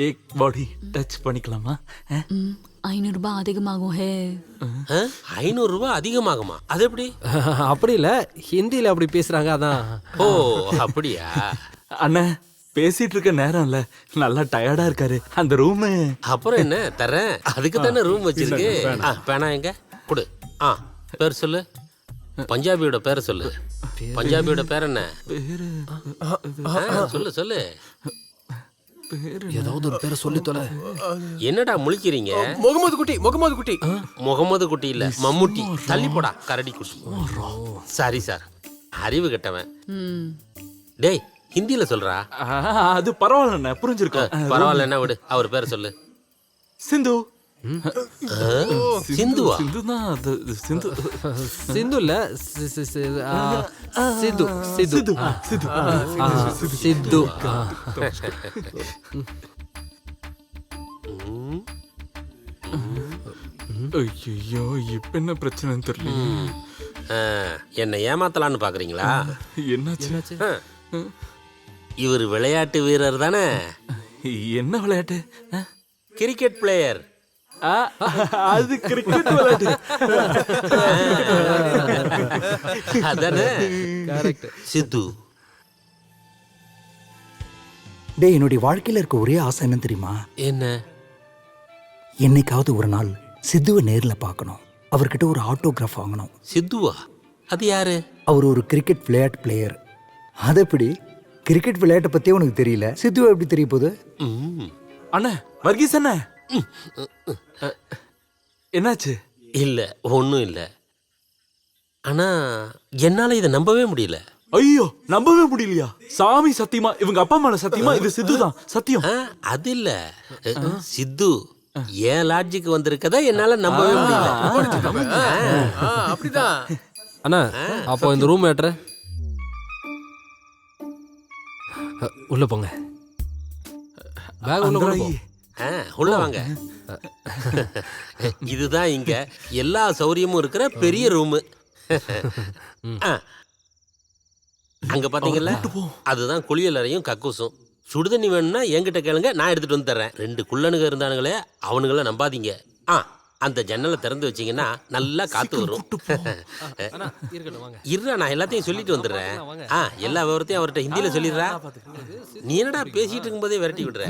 एक body touch பண்ணிக்கலாமா? 500 ரூபாய் அதிகமாகும் ஹே. 500 ரூபாய் அதிகமாகுமா? அது எப்படி? அப்படி இல்ல, ஹிந்தியில அப்படி பேசுறாங்க அதான். ஓ அப்படியா? அண்ணா பேசிட்டு இருக்க நேரம் இல்ல, நல்லா டயர்டா இருக்காரு. அந்த ரூம் அப்புறம் என்ன தரேன், அதுக்கு தானே ரூம் வச்சிருக்கு. பேனா எங்க கொடு. பேர் சொல்லு, பஞ்சாபியோட பேரை சொல்லு. பஞ்சாபியோட பேர் என்ன? சொல்லு சொல்லு. ஏதாவது ஒரு பேரை சொல்லி தொலை. என்னடா முழிக்கிறீங்க? முகமது குட்டி. முகமது குட்டி. முகமது குட்டி இல்ல, மம்முட்டி. தள்ளி போடா கரடி குட்டி. சாரி சார், அறிவு கெட்டவன். டேய் ஹிந்தியில சொல்றா. அது பரவாயில்ல, புரிஞ்சிருக்கோம். பரவாயில்ல, என்ன விடு. அவர் பேரை சொல்லு. சிந்து. சிந்துவா? சிந்து தான் அது. சிந்து சிந்து இல்ல, சிது சிது சிந்து. சித்து. ஐயோ இப்ப என்ன பிரச்சனைன்னு தெரியல. என்ன ஏமாத்தலான்னு பாக்குறீங்களா? என்னாச்சு? இவர் விளையாட்டு வீரர் தானே? என்ன விளையாட்டு? Cricket player. அது கிரிக்கெட் விளையாட்டு அதானே? சித்து. டேய், என்னுடைய வாழ்க்கையில இருக்க ஒரே ஆசை என்ன தெரியுமா? என்ன? என்னைக்காவது ஒரு நாள் சித்துவை நேர்ல பார்க்கணும், அவர்கிட்ட ஒரு ஆட்டோகிராஃப் வாங்கணும். சித்துவா? அது யாரு? அவர் ஒரு கிரிக்கெட் விளையாட்டு பிளேயர். அது எப்படி? கிரிக்கெட் விளையாட்டை பத்தியே உனக்கு தெரியல, சித்துவை எப்படி தெரிய போகுது? அண்ணா வர்கீஸ் அண்ணா, என்னாச்சு? இல்ல ஒன்னும் இல்ல. ஆனா என்னால இதை நம்பவே முடியல. ஐயோ நம்பவே முடியலையா? சாமி சத்தியமா, இவங்க அப்பா மேல சத்தியமா இது சித்து தான் சத்தியம். அது இல்ல, சித்து ஏன் லாட்ஜுக்கு வந்திருக்கதா என்னால நம்பவே முடியல. அப்படிதான். அண்ணா அப்போ இந்த ரூம் ஏற்ற உள்ள போங்க. பேக் உள்ள கொண்டு போ. உள்ள வாங்க. இதுதான் இங்க எல்லா சௌரியமும் இருக்கிற பெரிய ரூமு. அங்க பாத்தீங்கல்ல, அதுதான் குளியல் அறையும் கக்கூசும். சுடுதண்ணி வேணும்னா என்கிட்ட கேளுங்க, நான் எடுத்துட்டு வந்து தர்றேன். 2 குள்ளனுங்க இருந்தானுங்களே, அவனுங்கள நம்பாதீங்க. அந்த ஜன்னலை திறந்து வச்சீங்கன்னா நல்லா காத்து வரும். இருடா, நான் எல்லாத்தையும் சொல்லிட்டு வந்துடுறேன். எல்லா விவரத்தையும் அவர்கிட்ட ஹிந்தியில சொல்லிடுறா. நீ என்னடா பேசிட்டு இருக்கும் போதே விரட்டி விடுற?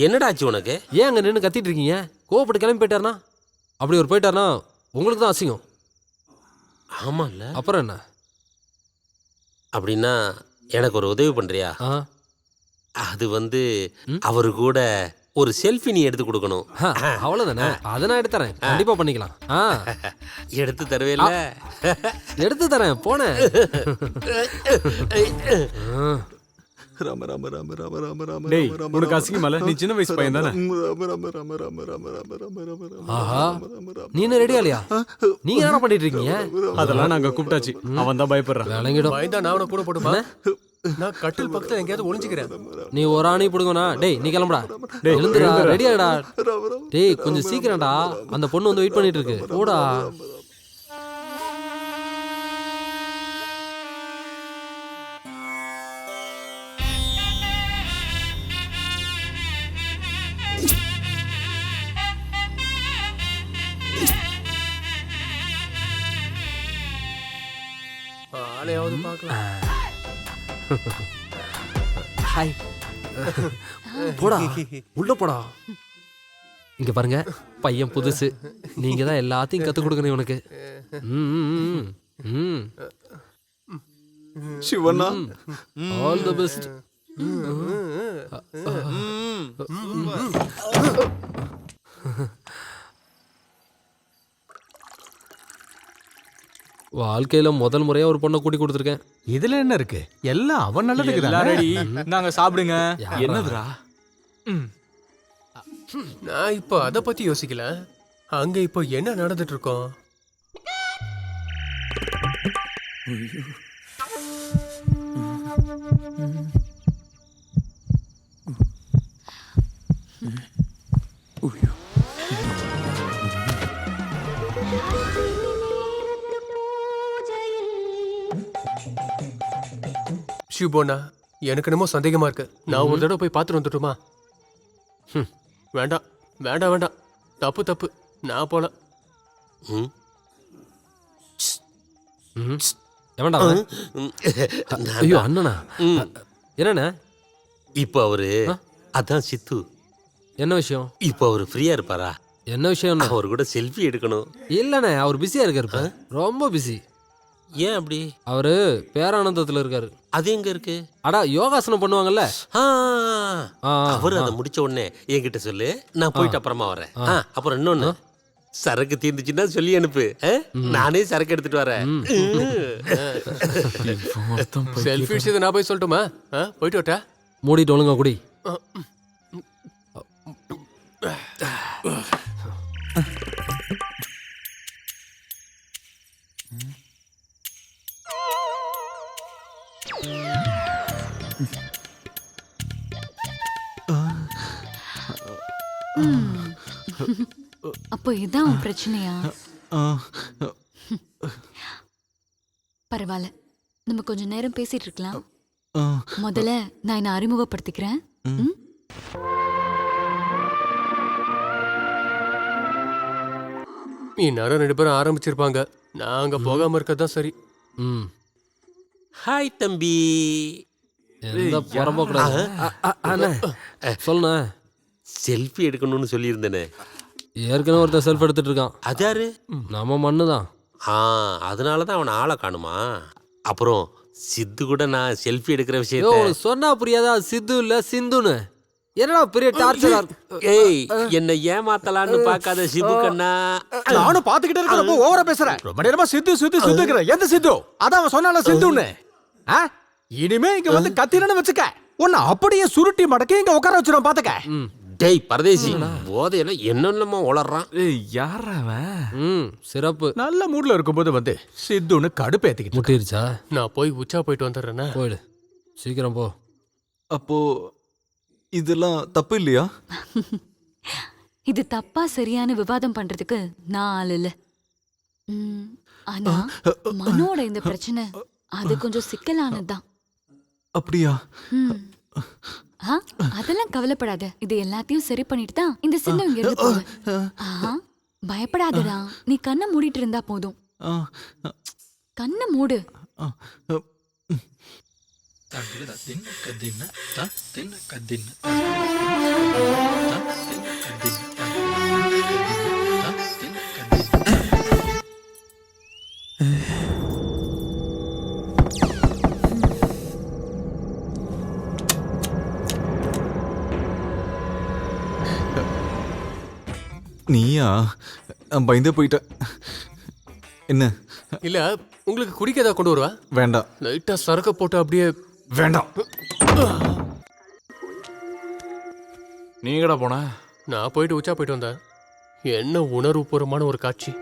என்னடா ஆச்சு உனக்கு? ஏன் அங்க நின்று கத்திட்டு இருக்கீங்க? கோவப்பட்டு கிளம்பி போயிட்டாருனா? அப்படி ஒரு போயிட்டாருனா உங்களுக்கு தான் அசிங்கம். ஆமா இல்ல? அப்புறம் என்ன? அப்படின்னா எனக்கு ஒரு உதவி பண்றியா? அது வந்து அவரு கூட ஒரு செல்ஃபி நீ எடுத்து கொடுக்கணும். அவ்வளவுதானே? அதை நான் எடுத்து தரேன், கண்டிப்பா பண்ணிக்கலாம். எடுத்து தருவேல? எடுத்து தரேன், போனேன். ராம ராம ராம ராம ராம ராம. டேய், உனக்கு அசிங்கமால? நீ சின்ன வயசு பையன் தானே? ஆஹா, நீ என்ன ரெடியா இல்லையா? நீங்க என்ன பண்ணிட்டு இருக்கீங்க? அதெல்லாம் நாங்க கூப்பிட்டாச்சு, அவன் தான் பயப்படுறான். விளங்கிடும். பயந்தா நான் அவனை கூட போட்டுமா? நான் கட்டில் பக்கத்துல எங்கேயாவது ஒளிஞ்சுக்கிறேன். நீ ஒரு ஆணி புடுங்கண்ணா. டேய் நீ கிளம்புடா. டேய் எழுந்துடா, ரெடியாடா. டேய் கொஞ்சம் சீக்கிரம்டா, அந்த பொண்ணு வந்து வெயிட் பண்ணிட்டு இருக்கு. போடா. ஆளையாவது பார்க்கலாம். ஹாய். போடா, உள்ள போடா. இங்க பாருங்க, பையன் புதுசு, நீங்க தான் எல்லாத்தையும் கத்து கொடுக்கணும் இவனுக்கு. Shivanna, all the best. வாழ்க்கையில முதல் முறையா ஒரு பொண்ணை கூட்டி கொடுத்துருக்கேன். இதுல என்ன இருக்கு? எல்லாம் அவன் நல்லதுக்கு தான். ரெடி, நாங்க சாப்பிடுங்க. என்னதுடா? நான் இப்போ அத பத்தி யோசிக்கல. அங்க இப்போ என்ன நடந்துட்டு இருக்கோம்? ஷிபோனா, எனக்கு என்னமோ சந்தேகமா இருக்கு. நான் ஒரு தடவை போய் பார்த்துட்டு வந்துட்டுமா? வேண்டாம் வேண்டாம் வேண்டாம், தப்பு தப்பு, நான் போல. ம். எவன்டா அவன்? ஐயோ அண்ணனா? என்னண்ணே? இப்போ அவரு அதான் சித்து. என்ன விஷயம்? இப்போ அவரு ஃப்ரீயா இருப்பாரா? என்ன விஷயம்? அவர் கூட செல்ஃபி எடுக்கணும். இல்லண்ணே, அவர் பிஸியா இருக்காரு, ரொம்ப பிஸி. ஏன் அப்படி? அவரு பேரானந்தத்துல இருக்காரு. அது எங்க இருக்கு? அடா யோகாசனம் பண்ணுவாங்கல்ல. அவர் அதை முடிச்ச உடனே என்கிட்ட சொல்லு, நான் போயிட்டு அப்புறமா வரேன். அப்புறம் இன்னொன்னு, சரக்கு தீர்ந்துச்சுன்னா சொல்லி அனுப்பு, நானே சரக்கு எடுத்துட்டு வரேன். செல்ஃபி விஷயத்தை நான் போய் சொல்லட்டுமா? போயிட்டு வரட்டா? மூடிட்டு ஒழுங்கா குடி. அப்போ இதான் உன் பிரச்சனையா? பரவாயில்ல, நம்ம கொஞ்ச நேரம் பேசிட்டு இருக்கலாம். முதல்ல நான் என்ன அறிமுகப்படுத்திக்கிறேன். இந்நேரம் 2 பேரும் ஆரம்பிச்சிருப்பாங்க. நான் அங்க போகாம இருக்கதான் சரி. ஹாய் தம்பி. எந்த புறம்போக்கூடாது. சொல்லுண்ணே. செல்ஃபி எடுக்கணும்னு சொல்லியிருந்தேனே. ஏற்கனவே ஒருத்தர் செல்ஃப் எடுத்துட்டு இருக்கான். அதாரு நம்ம மண்ணு தான். அதனாலதான் அவனை ஆளை காணுமா? அப்புறம் சித்து கூட நான் செல்ஃபி எடுக்கிற விஷயத்த சொன்னா புரியாதா? சித்து இல்ல சிந்துன்னு. என்னடா பெரிய டார்ச்சரா இருக்கு. ஏய், என்ன ஏமாத்தலான்னு பார்க்காத சிபு கண்ணா. நானும் பாத்துக்கிட்டே இருக்கிறப்போ ஓவரா பேசுறேன். ரொம்ப நேரமா சித்து சித்து சித்துக்கிற. எந்த சித்து? அதான் அவன் சொன்னால சித்துன்னு. இனிமே இங்க வந்து கத்திரன்னு வச்சுக்க, உன்னை அப்படியே சுருட்டி மடக்கி இங்க உட்கார வச்சிரும் பாத்துக்க. டேய் பரதேசி, போதையில என்னென்னமோ உளறான். யாரா அவன்? சிறப்பு. நல்ல மூட்ல இருக்கும்போது வந்து சித்துன்னு கடுப்பேத்திக்கிட்டு. முட்டிருச்சா? நான் போய் உச்சா போயிட்டு வந்துடுறேன்னா. போயிடு, சீக்கிரம் போ. அப்போ இதெல்லாம் தப்பு இல்லையா? இது தப்பா சரியான விவாதம் பண்றதுக்கு நான் ஆள் இல்ல. ஆனா மனோட இந்த பிரச்சனை அது கொஞ்சம் சிக்கலானதுதான். அப்படியா? அதெல்லாம் கவலைப்படாத, இது எல்லாத்தையும் சரி பண்ணிட்டு தான் இந்த சின்னம் இங்க இருந்து போவேன். பயப்படாதடா, நீ கண்ணை மூடிட்டு இருந்தா போதும். கண்ணை மூடு. நீயா? நான் பயந்தே போயிட்டேன். என்ன? இல்ல, உங்களுக்கு குடிக்க ஏதாவது கொண்டு வருவா? வேண்டாம். லைட்டா சரக்க போட்டு அப்படியே. வேண்டாம். நீங்கடா போன? நான் போயிட்டு உச்சா போயிட்டு வந்தேன். என்ன உணர்வுபூர்வமான ஒரு காட்சி.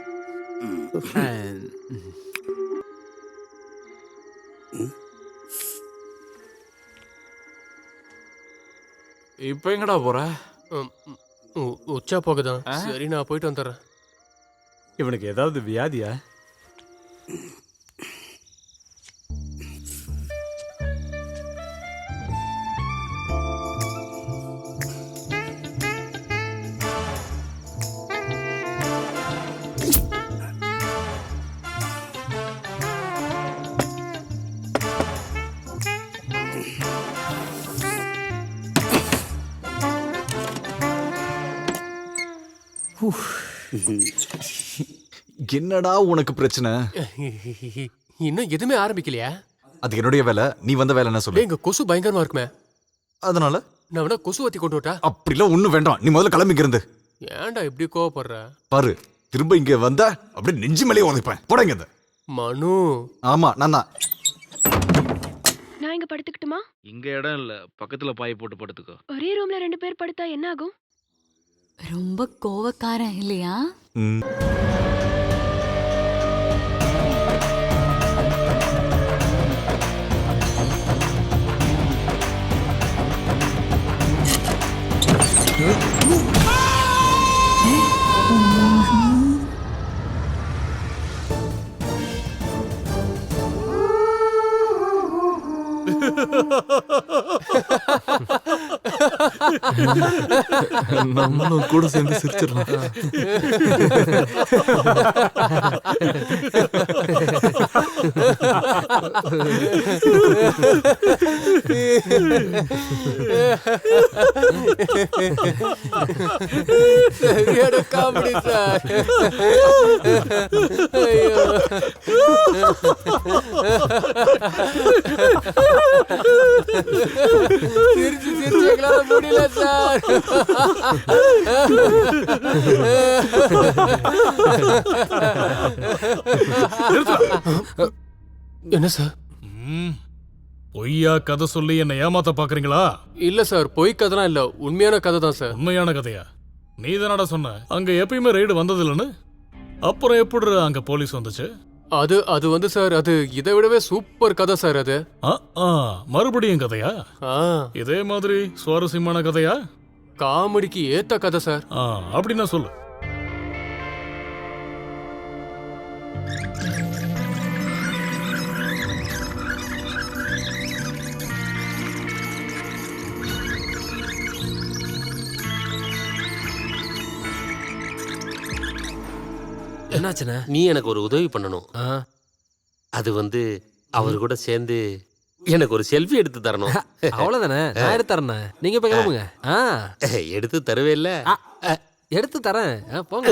இப்ப எங்கடா போற? உச்சா போகதான். சரி, நான் போயிட்டு வந்துடுறேன். இவனுக்கு ஏதாவது வியாதியா? என்னடா உனக்கு பிரச்சனை? இன்னும் எதுவுமே ஆரம்பிக்கலையா? அது என்னுடைய வேலை. நீ வந்த வேலை என்ன சொல்லு. இங்க கொசு பயங்கரமா இருக்குமே, அதனால நான் வேணா கொசு வத்தி கொண்டு விட்டா? அப்படிலாம் ஒண்ணும் வேண்டாம். நீ முதல்ல கிளம்பிங்க இருந்து. ஏன்டா இப்படி கோவப்படுற? பாரு, திரும்ப இங்க வந்த அப்படியே நெஞ்சு மேலே உதைப்பேன். போடங்க இந்த. மனு. ஆமா, நான் தான். நான் இங்க படுத்துக்கிட்டுமா? இங்க இடம் இல்ல, பக்கத்துல பாய் போட்டு படுத்துக்கோ. ஒரே ரூம்ல 2 பேர் படுத்தா என்ன ஆகும்? ரொம்ப கோவக்காரன் இல்லையா? நம்மளும் கூட சேர்ந்து சிரிச்சிடலாம். சரியான காமெடி சார். ஐயோ. சிரிச்சு சிரிச்சு எங்களால முடியல சார். என்ன சார்? பொய்யா கதை சொல்லி என்ன ஏமாத்த பாக்குறீங்களா? இல்ல சார், பொய் கதைலாம் இல்ல, உண்மையான கதை தான் சார். உண்மையான கதையா? நீ தானடா சொன்ன அங்க எப்பயுமே ரைடு வந்தது இல்லைன்னு. அப்புறம் எப்படி அங்க போலீஸ் வந்துச்சு? அது வந்து சார், அது இதை விடவே சூப்பர் கதை சார் அது. மறுபடியும் கதையா? இதே மாதிரி சுவாரஸ்யமான கதையா? காமெடிக்கு ஏத்த கதை சார். அப்படின்னா சொல்லு. என்னாச்சுண்ணே? நீ எனக்கு ஒரு உதவி பண்ணணும். அது வந்து அவர் கூட சேர்ந்து எனக்கு ஒரு செல்ஃபி எடுத்து தரணும். அவ்வளவுதானே, நான் எடுத்து தரேண்ணே. நீங்க இப்ப கிளம்புங்க. எடுத்து தருவே இல்ல? எடுத்து தரேன், போங்க.